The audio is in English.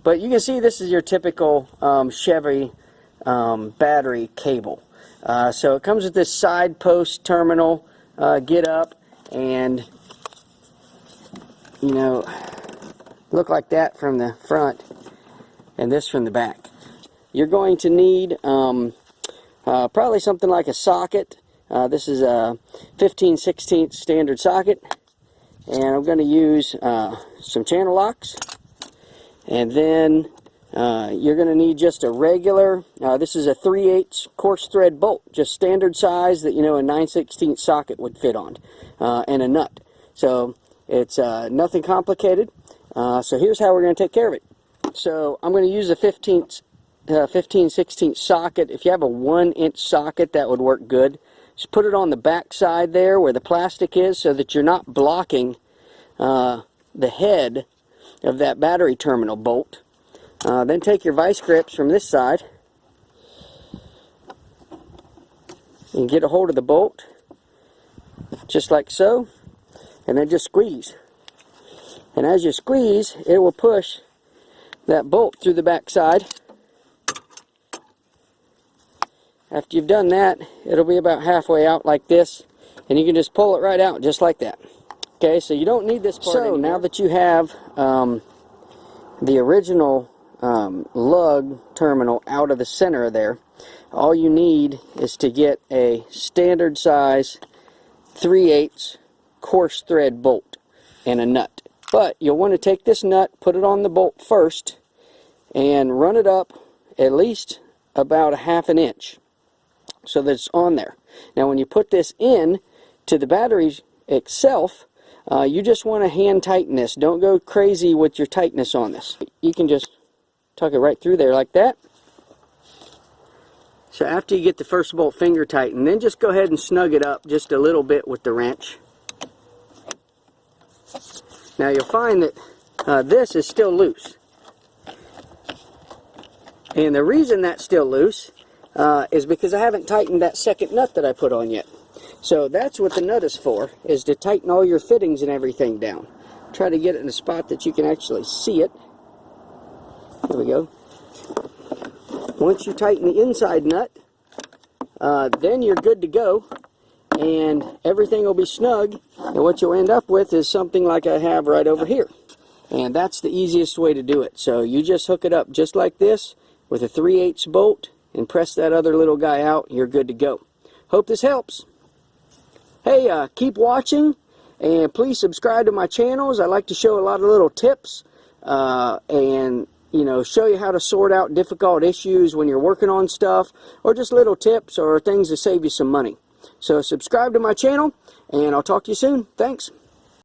But you can see this is your typical Chevy battery cable. So it comes with this side post terminal get up, and you know, look like that from the front and this from the back. You're going to need probably something like a socket. This is a 15/16 standard socket, and I'm going to use some channel locks, and then you're going to need just a regular, this is a 3/8 coarse thread bolt, just standard size that, you know, a 9/16 socket would fit on, and a nut. So it's nothing complicated. So here's how we're going to take care of it. So I'm going to use a 15/16 socket. If you have a 1-inch socket, that would work good. Just put it on the back side there where the plastic is, so that you're not blocking the head of that battery terminal bolt. Then take your vice grips from this side and get a hold of the bolt, just like so, and then just squeeze. And as you squeeze, it will push that bolt through the back side. After you've done that, it'll be about halfway out like this, and you can just pull it right out just like that. Okay, so you don't need this part anymore. Now that you have the original lug terminal out of the center there, all you need is to get a standard size 3/8 coarse thread bolt and a nut. But you'll want to take this nut, put it on the bolt first, and run it up at least about 1/2 inch so that it's on there. Now when you put this in to the battery itself, you just want to hand tighten this. Don't go crazy with your tightness on this. You can just tuck it right through there like that. So after you get the first bolt finger tightened, then just go ahead and snug it up just a little bit with the wrench. Now you'll find that this is still loose. And the reason that's still loose is because I haven't tightened that second nut that I put on yet. So that's what the nut is for, is to tighten all your fittings and everything down. Try to get it in a spot that you can actually see it. There we go. Once you tighten the inside nut, then you're good to go, and everything will be snug, and what you'll end up with is something like I have right over here. And that's the easiest way to do it. So you just hook it up just like this with a 3/8 bolt and press that other little guy out, and you're good to go. Hope this helps. Hey, keep watching, and please subscribe to my channels. I like to show a lot of little tips and, you know, show you how to sort out difficult issues when you're working on stuff, or just little tips or things to save you some money. So subscribe to my channel, and I'll talk to you soon. Thanks.